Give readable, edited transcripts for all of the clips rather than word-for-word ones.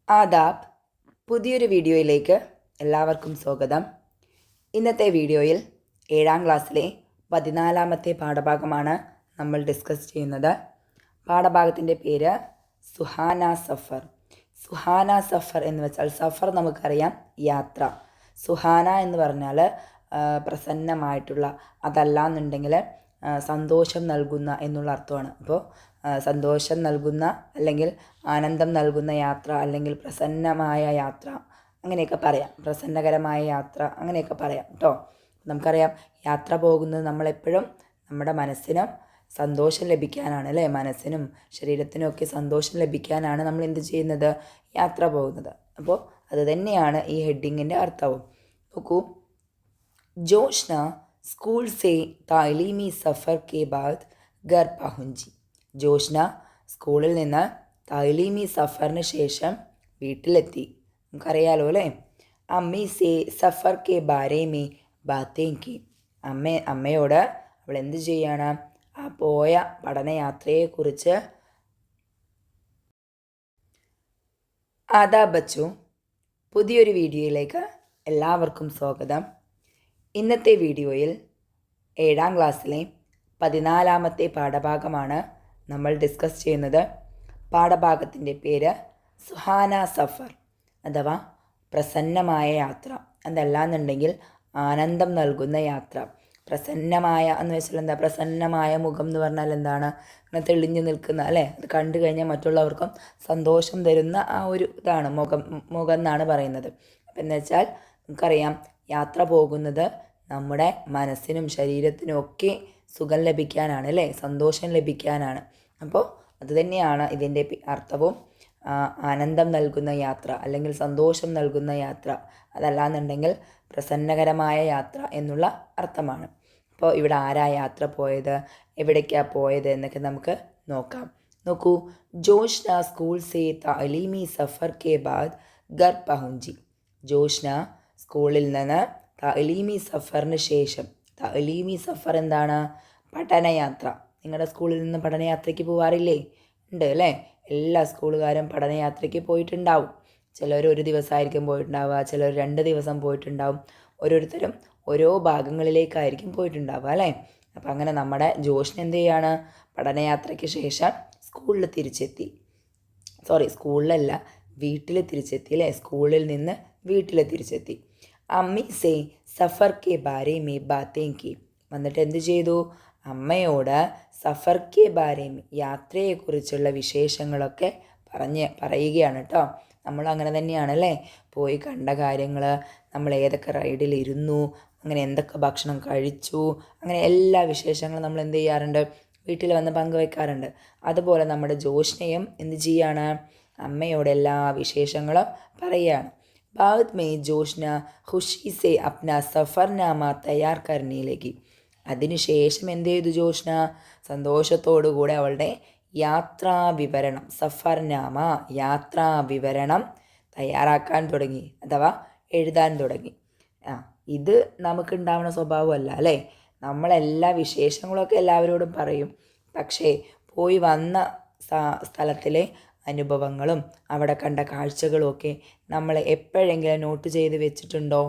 ആദാബ്. പുതിയൊരു വീഡിയോയിലേക്ക് എല്ലാവർക്കും സ്വാഗതം. ഇന്നത്തെ വീഡിയോയിൽ 7ാം ക്ലാസ്സിലെ 14ാമത്തെ പാഠഭാഗമാണ് നമ്മൾ ഡിസ്കസ് ചെയ്യുന്നത്. പാഠഭാഗത്തിൻ്റെ പേര് സുഹാന സഫർ. സുഹാന സഫർ എന്ന് വെച്ചാൽ സഫർ നമുക്കറിയാം, യാത്ര. സുഹാന എന്ന് പറഞ്ഞാൽ പ്രസന്നമായിട്ടുള്ള, അതല്ലാന്നുണ്ടെങ്കിൽ സന്തോഷം നൽകുന്ന എന്നുള്ള അർത്ഥമാണ്. അപ്പോൾ സന്തോഷം നൽകുന്ന അല്ലെങ്കിൽ ആനന്ദം നൽകുന്ന യാത്ര, അല്ലെങ്കിൽ പ്രസന്നമായ യാത്ര അങ്ങനെയൊക്കെ പറയാം. പ്രസന്നകരമായ യാത്ര അങ്ങനെയൊക്കെ പറയാം കേട്ടോ. നമുക്കറിയാം, യാത്ര പോകുന്നത് നമ്മളെപ്പോഴും നമ്മുടെ മനസ്സിനും സന്തോഷം ലഭിക്കാനാണ് അല്ലേ. മനസ്സിനും ശരീരത്തിനും ഒക്കെ സന്തോഷം ലഭിക്കാനാണ് നമ്മൾ എന്ത് ചെയ്യുന്നത്, യാത്ര പോകുന്നത്. അപ്പോൾ അത് തന്നെയാണ് ഈ ഹെഡിങ്ങിൻ്റെ അർത്ഥവും. നോക്കൂ, जोशना स्कूल से तालीमी सफ़र के बाद घर पहुंची. ജോഷ്ന സ്കൂളിൽ നിന്ന് താലീമി സഫറിന് ശേഷം വീട്ടിലെത്തി. നമുക്കറിയാലോ അല്ലേ. അമ്മി സേ സഫർ കെ ബാരേ മേ ബാത്തേ കി. അമ്മയോട് അവൾ എന്ത് ചെയ്യാണ്, ആ പോയ പഠനയാത്രയെക്കുറിച്ച്. ആദാ ബച്ചു. പുതിയൊരു വീഡിയോയിലേക്ക് എല്ലാവർക്കും സ്വാഗതം. ഇന്നത്തെ വീഡിയോയിൽ 7ാം ക്ലാസ്സിലെ 14ാമത്തെ പാഠഭാഗമാണ് നമ്മൾ ഡിസ്കസ് ചെയ്യുന്നത്. പാഠഭാഗത്തിൻ്റെ പേര് സുഹാന സഫർ അഥവാ പ്രസന്നമായ യാത്ര. അതല്ലാന്നുണ്ടെങ്കിൽ ആനന്ദം നൽകുന്ന യാത്ര. പ്രസന്നമായ എന്ന് വെച്ചാൽ എന്താ, പ്രസന്നമായ മുഖം എന്ന് പറഞ്ഞാൽ എന്താണ്, അങ്ങനെ തെളിഞ്ഞു നിൽക്കുന്ന അല്ലേ. അത് കണ്ടു കഴിഞ്ഞാൽ മറ്റുള്ളവർക്കും സന്തോഷം തരുന്ന ആ ഒരു ഇതാണ് മുഖം എന്നാണ് പറയുന്നത്. അപ്പം എന്ന് വെച്ചാൽ നമുക്കറിയാം, യാത്ര പോകുന്നത് നമ്മുടെ മനസ്സിനും ശരീരത്തിനും ഒക്കെ സുഖം ലഭിക്കാനാണ് അല്ലേ, സന്തോഷം ലഭിക്കാനാണ്. അപ്പോൾ അതുതന്നെയാണ് ഇതിൻ്റെ അർത്ഥവും. ആനന്ദം നൽകുന്ന യാത്ര അല്ലെങ്കിൽ സന്തോഷം നൽകുന്ന യാത്ര, അതല്ലാന്നുണ്ടെങ്കിൽ പ്രസന്നകരമായ യാത്ര എന്നുള്ള അർത്ഥമാണ്. അപ്പോൾ ഇവിടെ ആരാ യാത്ര പോയത്, എവിടേക്കാണ് പോയത് എന്നൊക്കെ നമുക്ക് നോക്കാം. നോക്കൂ, ജോഷ്ന സ്കൂൾ സേ താലീമി സഫർ കെ ബാദ് ഘർ പഹുഞ്ചി. ജോഷ്ന സ്കൂളിൽ നിന്ന് താലീമി സഫറിന് ശേഷം. താലീമി സഫർ എന്താണ്, പഠനയാത്ര. നിങ്ങളുടെ സ്കൂളിൽ നിന്ന് പഠനയാത്രയ്ക്ക് പോകാറില്ലേ? ഉണ്ട് അല്ലേ. എല്ലാ സ്കൂളുകാരും പഠനയാത്രയ്ക്ക് പോയിട്ടുണ്ടാവും. ചിലർ ഒരു ദിവസമായിരിക്കും പോയിട്ടുണ്ടാവുക, ചിലർ 2 ദിവസം പോയിട്ടുണ്ടാവും. ഓരോരുത്തരും ഓരോ ഭാഗങ്ങളിലേക്കായിരിക്കും പോയിട്ടുണ്ടാവുക അല്ലേ. അപ്പം അങ്ങനെ നമ്മുടെ ജോഷ്ന എന്ത് ചെയ്യാണ്, പഠനയാത്രയ്ക്ക് ശേഷം സ്കൂളിൽ തിരിച്ചെത്തി. സ്കൂളിലല്ല, വീട്ടിൽ തിരിച്ചെത്തി അല്ലേ. സ്കൂളിൽ നിന്ന് വീട്ടിൽ തിരിച്ചെത്തി. അമ്മി സേ സഫർ കെ ബാരേ മേ ബാത്തേ കി. വന്നിട്ട് എന്ത് ചെയ്തു, അമ്മയോട് സഫർ കെ ബാരേ മേ, യാത്രയെക്കുറിച്ചുള്ള വിശേഷങ്ങളൊക്കെ പറയുകയാണ് കേട്ടോ. നമ്മൾ അങ്ങനെ തന്നെയാണല്ലേ, പോയി കണ്ട കാര്യങ്ങൾ, നമ്മൾ ഏതൊക്കെ റൈഡിലിരുന്നു, അങ്ങനെ എന്തൊക്കെ ഭക്ഷണം കഴിച്ചു, അങ്ങനെ എല്ലാ വിശേഷങ്ങളും നമ്മൾ എന്ത് ചെയ്യാറുണ്ട്, വീട്ടിൽ വന്ന് പങ്കുവെക്കാറുണ്ട്. അതുപോലെ നമ്മുടെ ജോഷ്നയും എന്ത് ചെയ്യാണ്, അമ്മയോട് എല്ലാ വിശേഷങ്ങളും പറയുകയാണ്. बाद में जोशना खुशी से अपना सफ़रनामा तैयार करने लगी. അതിനുശേഷം എന്ത് ചെയ്തു ജോഷ്ന, സന്തോഷത്തോടുകൂടെ അവളുടെ യാത്രാവിവരണം, സഫർനാമ യാത്രാവിവരണം തയ്യാറാക്കാൻ തുടങ്ങി, അഥവാ എഴുതാൻ തുടങ്ങി. ഇത് നമുക്കുണ്ടാവുന്ന സ്വഭാവമല്ല അല്ലേ. നമ്മളെല്ലാ വിശേഷങ്ങളൊക്കെ എല്ലാവരോടും പറയും, പക്ഷേ പോയി വന്ന സ്ഥലത്തിലെ അനുഭവങ്ങളും അവിടെ കണ്ട കാഴ്ചകളും ഒക്കെ നമ്മൾ എപ്പോഴെങ്കിലും നോട്ട് ചെയ്ത് വെച്ചിട്ടുണ്ടോ?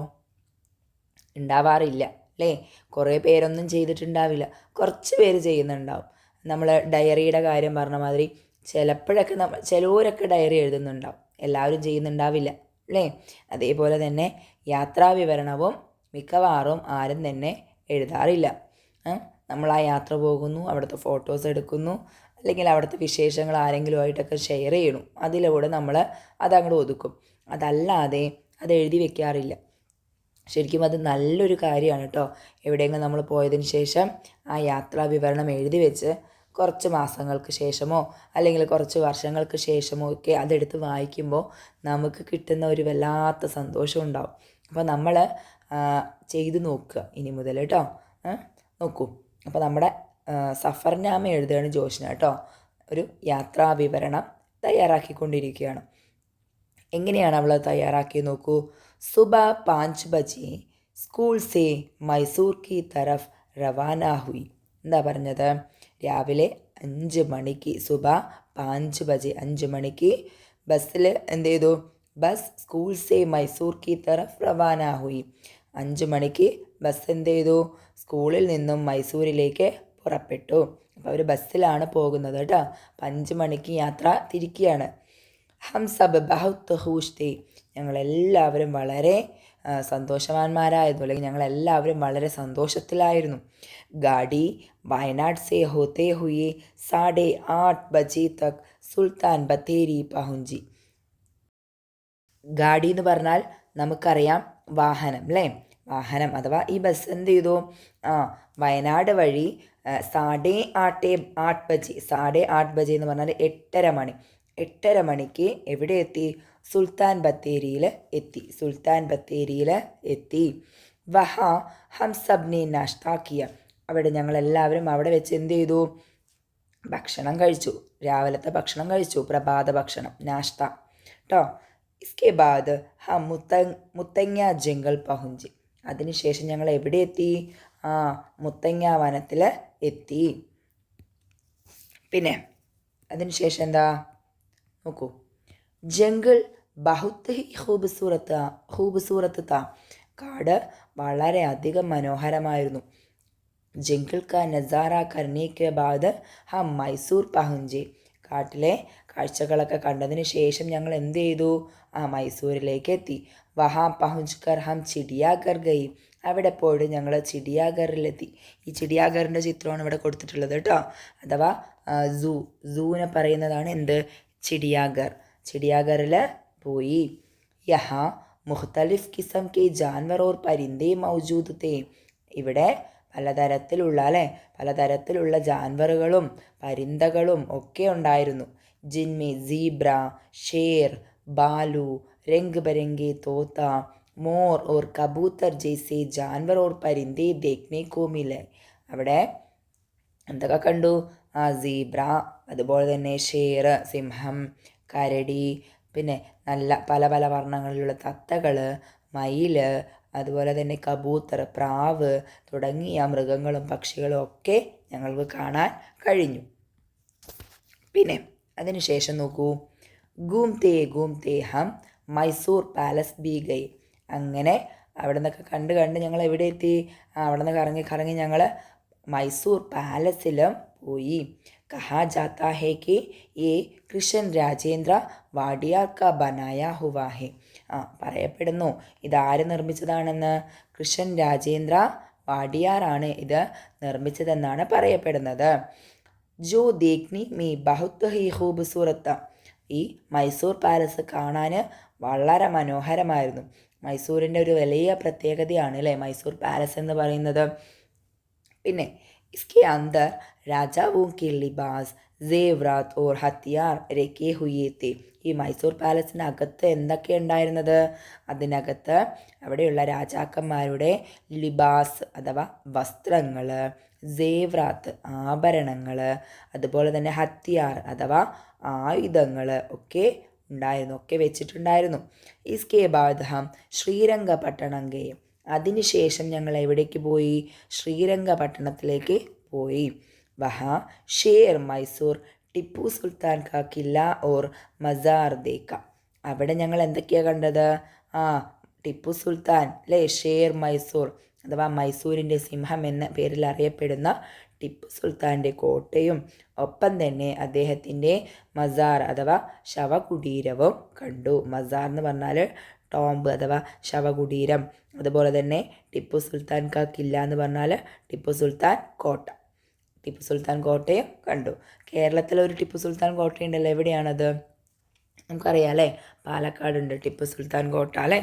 ഉണ്ടാവാറില്ല അല്ലേ. കുറേ പേരൊന്നും ചെയ്തിട്ടുണ്ടാവില്ല, കുറച്ച് പേര് ചെയ്യുന്നുണ്ടാവും. നമ്മൾ ഡയറിയുടെ കാര്യം പറഞ്ഞ മാതിരി ചിലപ്പോഴൊക്കെ ചിലവരൊക്കെ ഡയറി എഴുതുന്നുണ്ടാവും, എല്ലാവരും ചെയ്യുന്നുണ്ടാവില്ല അല്ലേ. അതേപോലെ തന്നെ യാത്രാവിവരണവും മിക്കവാറും ആരും തന്നെ എഴുതാറില്ല. നമ്മൾ ആ യാത്ര പോകുന്നു, അവിടുത്തെ ഫോട്ടോസ് എടുക്കുന്നു, അല്ലെങ്കിൽ അവിടുത്തെ വിശേഷങ്ങൾ ആരെങ്കിലുമായിട്ടൊക്കെ ഷെയർ ചെയ്യണം, അതിലൂടെ നമ്മൾ അതങ്ങോട്ട് ഒതുക്കും. അതല്ലാതെ അത് എഴുതി വെക്കാറില്ല. ശരിക്കും അത് നല്ലൊരു കാര്യമാണ് കേട്ടോ. എവിടെയെങ്കിലും നമ്മൾ പോയതിന് ശേഷം ആ യാത്രാ വിവരണം എഴുതി വെച്ച് കുറച്ച് മാസങ്ങൾക്ക് ശേഷമോ അല്ലെങ്കിൽ കുറച്ച് വർഷങ്ങൾക്ക് ശേഷമോ ഒക്കെ അതെടുത്ത് വായിക്കുമ്പോൾ നമുക്ക് കിട്ടുന്ന ഒരു വല്ലാത്ത സന്തോഷം ഉണ്ടാവും. അപ്പോൾ നമ്മൾ ചെയ്ത് നോക്കുക ഇനി മുതൽ കേട്ടോ. നോക്കൂ, അപ്പോൾ നമ്മുടെ സഫർനാമ എഴുതുകയാണ് ജോഷ്ന കേട്ടോ. ഒരു യാത്രാ വിവരണം തയ്യാറാക്കിക്കൊണ്ടിരിക്കുകയാണ്. എങ്ങനെയാണ് അവൾ തയ്യാറാക്കി നോക്കൂ. സുബ 5 ബജെ സ്കൂൾ സേ മൈസൂർ കി തരഫ് റവാന ഹുയി. എന്താ പറഞ്ഞത്, രാവിലെ 5 മണിക്ക്, സുബ 5 ബജെ 5 മണിക്ക് ബസ്സിൽ എന്ത് ചെയ്തു? ബസ് സ്കൂൾ സേ മൈസൂർ കി തറഫ് റവാന ഹുയി. 5 മണിക്ക് ബസ് എന്ത് ചെയ്തു? സ്കൂളിൽ നിന്നും മൈസൂരിലേക്ക് പുറപ്പെട്ടു. അപ്പോൾ അവർ ബസ്സിലാണ് പോകുന്നത് കേട്ടോ. അപ്പം 5 മണിക്ക് യാത്ര തിരിക്കുകയാണ്. ഹം സബ് ബഹുത്ത് ഖുഷ് തെ. ഞങ്ങളെല്ലാവരും വളരെ സന്തോഷവാന്മാരായിരുന്നു, അല്ലെങ്കിൽ ഞങ്ങളെല്ലാവരും വളരെ സന്തോഷത്തിലായിരുന്നു. ഗാഡി വയനാട് സേ ഹോത്തെ ഹുയെ 8:30 ബജെ തക് സുൽത്താൻ ബത്തേരി പഹുഞ്ചി. ഗാഡി എന്ന് പറഞ്ഞാൽ നമുക്കറിയാം വാഹനം അല്ലേ? വാഹനം അഥവാ ഈ ബസ് എന്ത് ചെയ്തു? വയനാട് വഴി 8:30 ബജെ. 8:30 ബജെ എന്ന് പറഞ്ഞാൽ 8:30 മണി. 8:30 മണിക്ക് എവിടെ എത്തി? സുൽത്താൻ ബത്തേരിയിൽ എത്തി. സുൽത്താൻ ബത്തേരിയിൽ എത്തി. വഹ ഹം സബ്നെ നാഷ്താക്കിയ. അവിടെ ഞങ്ങളെല്ലാവരും അവിടെ വെച്ച് എന്ത് ചെയ്തു? ഭക്ഷണം കഴിച്ചു. രാവിലത്തെ ഭക്ഷണം കഴിച്ചു, പ്രഭാത ഭക്ഷണം, നാഷ്ത കേട്ടോ. ഇസ്കെ ബാദ് ഹം മുത്തങ്ങ ജംഗൽ പഹുഞ്ചി. അതിനുശേഷം ഞങ്ങൾ എവിടെ എത്തി? മുത്തങ്ങ വനത്തിൽ എത്തി. പിന്നെ അതിനുശേഷം എന്താ നോക്കൂ. ജംഗിൾ ബഹുത്ത് ഹി ഖൂബ്സൂറത്ത് താ. കാട് വളരെ അധികം മനോഹരമായിരുന്നു. ജംഗിൾ കാ നസാറ കർനെ കെ ബാദ് ഹം മൈസൂർ പഹുഞ്ചെ. കാട്ടിലെ കാഴ്ചകളൊക്കെ കണ്ടതിന് ശേഷം ഞങ്ങൾ എന്ത് ചെയ്തു? മൈസൂരിലേക്ക് എത്തി. വഹാ പഹുഞ്ച് കർ ഹം ചിഡിയാഘർ ഗയി. അവിടെ പോയിട്ട് ഞങ്ങൾ ചിഡിയാഘറിലെത്തി. ഈ ചിഡിയാഘറിൻ്റെ ചിത്രമാണ് ഇവിടെ കൊടുത്തിട്ടുള്ളത് കേട്ടോ. അഥവാ സൂവിനെ പറയുന്നതാണ് എന്ത്? ചിഡിയാഘർ. ചിഡിയാഘറിൽ പോയി. യഹാ മുഖ്തലിഫ് കിസം കെ ജാൻവർ ഓർ പരിന്ദേ മൗജൂദ് തേ. ഇവിടെ പലതരത്തിലുള്ള ജാൻവറുകളും പരിന്തകളും ഒക്കെ ഉണ്ടായിരുന്നു. ജിൻമേ സീബ്ര, ഷേർ, ബാലു, രംഗ് ബരംഗെ തോത്ത, മോർ ഓർ കബൂത്തർ ജൈസെ ജാൻവർ ഓർ പരിന്തേ ദേഖ്നെ കോ മിലെ. അവിടെ എന്തൊക്കെ കണ്ടു? സീബ്ര, അതുപോലെ തന്നെ ഷേർ സിംഹം, കരടി, പിന്നെ നല്ല പല പല വർണ്ണങ്ങളിലുള്ള തത്തകൾ, മയിൽ, അതുപോലെ തന്നെ കബൂത്തർ, പ്രാവ് തുടങ്ങിയ മൃഗങ്ങളും പക്ഷികളും ഒക്കെ ഞങ്ങൾക്ക് കാണാൻ കഴിഞ്ഞു. പിന്നെ അതിനുശേഷം നോക്കൂ. ഗൂംതേ ഹം മൈസൂർ പാലസ് ബി ഗൈ. അങ്ങനെ അവിടെ നിന്നൊക്കെ കണ്ട് ഞങ്ങൾ എവിടെ എത്തി? അവിടെ നിന്ന് കറങ്ങി ഞങ്ങൾ മൈസൂർ പാലസിലും പോയി. കഹാ ജാത്താ ഹേ കി യേ കൃഷ്ൺ രാജേന്ദ്ര വാഡിയാർ കാ ബനായ ഹുവാ ഹെ. പറയപ്പെടുന്നു ഇതാര് നിർമ്മിച്ചതാണെന്ന്? കൃഷ്ൺ രാജേന്ദ്ര വാഡിയാറാണ് ഇത് നിർമ്മിച്ചതെന്നാണ് പറയപ്പെടുന്നത്. ജോ ദേഖ്നി മീ ബഹുത്ത് ഹി ഖൂബ്സൂറത്ത. ഈ മൈസൂർ പാലസ് കാണാൻ വളരെ മനോഹരമായിരുന്നു. മൈസൂരിൻ്റെ ഒരു വലിയ പ്രത്യേകതയാണ് അല്ലേ മൈസൂർ പാലസ് എന്ന് പറയുന്നത്. പിന്നെ इसके अंदर രാജാവോ കി ലിബാസ്, സേവ്രാത്ത് ഓർ ഹത്തിയാർ രഖേ ഹുയേ തെ. ഈ മൈസൂർ പാലസിനകത്ത് എന്തൊക്കെ ഉണ്ടായിരുന്നത്? അതിനകത്ത് അവിടെയുള്ള രാജാക്കന്മാരുടെ ലിബാസ് അഥവാ വസ്ത്രങ്ങൾ, സേവ്രാത്ത് ആഭരണങ്ങൾ, അതുപോലെ തന്നെ ഹത്തിയാർ അഥവാ ആയുധങ്ങൾ ഒക്കെ ഉണ്ടായിരുന്നു, ഒക്കെ വെച്ചിട്ടുണ്ടായിരുന്നു. ഇസ്കേ ബാദ് ഹം ശ്രീരംഗപട്ടണം ഗേ. അതിനുശേഷം ഞങ്ങൾ എവിടേക്ക് പോയി? ശ്രീരംഗപട്ടണത്തിലേക്ക് പോയി. വഹാ ഷേർ മൈസൂർ ടിപ്പു സുൽത്താൻ കാ കില്ല ഓർ മസാർ ദേക്ക. അവിടെ ഞങ്ങൾ എന്തൊക്കെയാണ് കണ്ടത്? ടിപ്പു സുൽത്താൻ അല്ലേ, ഷേർ മൈസൂർ അഥവാ മൈസൂരിൻ്റെ സിംഹം എന്ന പേരിൽ അറിയപ്പെടുന്ന ടിപ്പു സുൽത്താൻ്റെ കോട്ടയും ഒപ്പം തന്നെ അദ്ദേഹത്തിൻ്റെ മസാർ അഥവാ ശവകുടീരവും കണ്ടു. മസാർ എന്ന് പറഞ്ഞാൽ ടോംബ് അഥവാ ശവകുടീരം. അതുപോലെ തന്നെ ടിപ്പു സുൽത്താൻ കാ കില്ല എന്ന് പറഞ്ഞാൽ ടിപ്പു സുൽത്താൻ കോട്ട. ടിപ്പു സുൽത്താൻ കോട്ടയും കണ്ടു. കേരളത്തിലൊരു ടിപ്പു സുൽത്താൻ കോട്ടയുണ്ടല്ലോ, എവിടെയാണത്? നമുക്കറിയാം അല്ലേ, പാലക്കാടുണ്ട് ടിപ്പു സുൽത്താൻ കോട്ട അല്ലേ.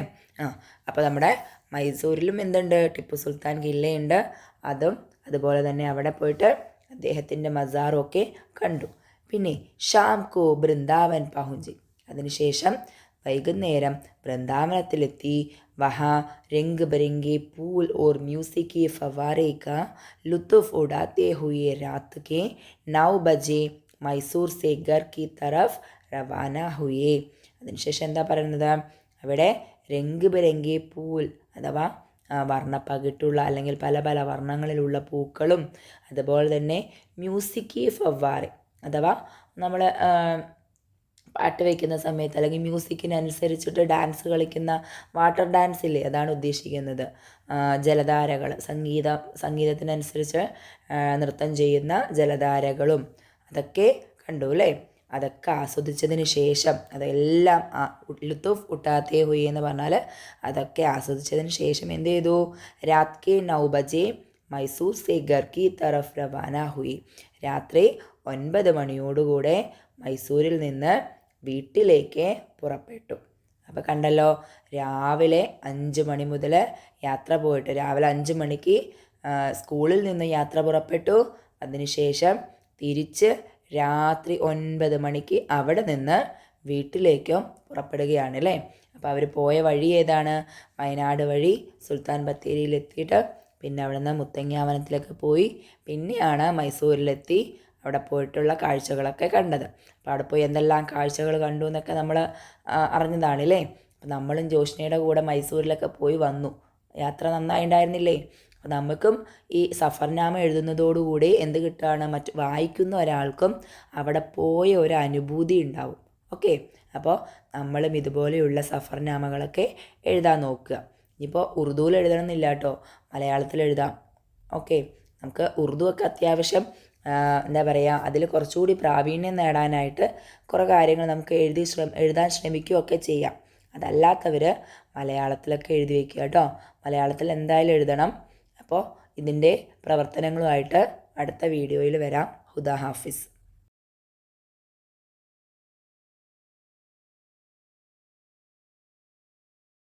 അപ്പോൾ നമ്മുടെ മൈസൂരിലും എന്തുണ്ട്? ടിപ്പു സുൽത്താൻ കില്ലയുണ്ട്. അതുപോലെ തന്നെ അവിടെ പോയിട്ട് അദ്ദേഹത്തിൻ്റെ മസാറും ഒക്കെ കണ്ടു. പിന്നെ ഷാം കോ ബൃന്ദാവൻ പഹുഞ്ചി. അതിനുശേഷം വൈകുന്നേരം വൃന്ദാവനത്തിലെത്തി. വഹാ രംഗ് ബരംഗെ പൂൽ ഓർ മ്യൂസിക് കി ഫവാരെ കാ ലുത്തുഫ് ഉഡാത്തെ ഹുए रात के 9 बजे മൈസൂർ സേ ഘർ കി തറഫ് റവാന ഹുए. അതിനുശേഷം എന്താ പറയുന്നത്? അവിടെ രംഗ് ബരംഗെ പൂൽ അഥവാ വർണ്ണപ്പകിട്ടുള്ള അല്ലെങ്കിൽ പല പല വർണ്ണങ്ങളിലുള്ള പൂക്കളും അതുപോലെ തന്നെ മ്യൂസിക് കി ഫവാറെ അഥവാ നമ്മൾ പാട്ട് വയ്ക്കുന്ന സമയത്ത് അല്ലെങ്കിൽ മ്യൂസിക്കിനനുസരിച്ചിട്ട് ഡാൻസ് കളിക്കുന്ന വാട്ടർ ഡാൻസ് ഇല്ലേ, അതാണ് ഉദ്ദേശിക്കുന്നത്. ജലധാരകൾ, സംഗീതത്തിനനുസരിച്ച് നൃത്തം ചെയ്യുന്ന ജലധാരകളും അതൊക്കെ കണ്ടു അല്ലേ. അതൊക്കെ ആസ്വദിച്ചതിന് ശേഷം അതെല്ലാം ലുത്തുഫ് ഉട്ടാത്തേ ഹുയി എന്ന് പറഞ്ഞാൽ അതൊക്കെ ആസ്വദിച്ചതിന് ശേഷം എന്ത് ചെയ്തു? രാത് കെ 9 ബജെ മൈസൂർ സെ ഘർ കി തറഫ് രവാന ഹുയി. രാത്രി 9 മണിയോടുകൂടെ മൈസൂരിൽ നിന്ന് വീട്ടിലേക്ക് പുറപ്പെട്ടു. അപ്പോൾ കണ്ടല്ലോ, രാവിലെ 5 മണി മുതൽ യാത്ര പോയിട്ട് രാവിലെ 5 മണിക്ക് സ്കൂളിൽ നിന്ന് യാത്ര പുറപ്പെട്ടു. അതിനുശേഷം തിരിച്ച് രാത്രി 9 മണിക്ക് അവിടെ നിന്ന് വീട്ടിലേക്കും പുറപ്പെടുകയാണ് അല്ലേ. അപ്പോൾ അവർ പോയ വഴി ഏതാണ്? വയനാട് വഴി സുൽത്താൻ ബത്തേരിയിലെത്തിയിട്ട് പിന്നെ അവിടെ നിന്ന് മുത്തങ്ങാവനത്തിലേക്ക് പോയി പിന്നെയാണ് മൈസൂരിലെത്തി അവിടെ പോയിട്ടുള്ള കാഴ്ചകളൊക്കെ കണ്ടത്. അപ്പോൾ അവിടെ പോയി എന്തെല്ലാം കാഴ്ചകൾ കണ്ടു എന്നൊക്കെ നമ്മൾ അറിഞ്ഞതാണല്ലേ. അപ്പോൾ നമ്മളും ജോഷ്നയുടെ കൂടെ മൈസൂരിലൊക്കെ പോയി വന്നു. യാത്ര നന്നായി ഉണ്ടായിരുന്നില്ലേ? അപ്പോൾ നമുക്കും ഈ സഫർനാമ എഴുതുന്നതോടുകൂടി എന്ത് കിട്ടുകയാണ്? വായിക്കുന്ന ഒരാൾക്കും അവിടെ പോയ ഒരു അനുഭൂതി ഉണ്ടാവും. ഓക്കെ, അപ്പോൾ നമ്മളും ഇതുപോലെയുള്ള സഫർനാമകളൊക്കെ എഴുതാൻ നോക്കുക. ഇനിയിപ്പോൾ ഉറുദുവിൽ എഴുതണമെന്നില്ല കേട്ടോ, മലയാളത്തിൽ എഴുതാം. ഓക്കെ, നമുക്ക് ഉറുദു ഒക്കെ അത്യാവശ്യം എന്താ പറയുക, അതിൽ കുറച്ചുകൂടി പ്രാവീണ്യം നേടാനായിട്ട് കുറേ കാര്യങ്ങൾ നമുക്ക് എഴുതാൻ ശ്രമിക്കുകയൊക്കെ ചെയ്യാം. അതല്ലാത്തവർ മലയാളത്തിലൊക്കെ എഴുതി വയ്ക്കുക കേട്ടോ. മലയാളത്തിൽ എന്തായാലും എഴുതണം. അപ്പോൾ ഇതിൻ്റെ പ്രവർത്തനങ്ങളുമായിട്ട് അടുത്ത വീഡിയോയിൽ വരാം. ഹുദാ ഹാഫിസ്.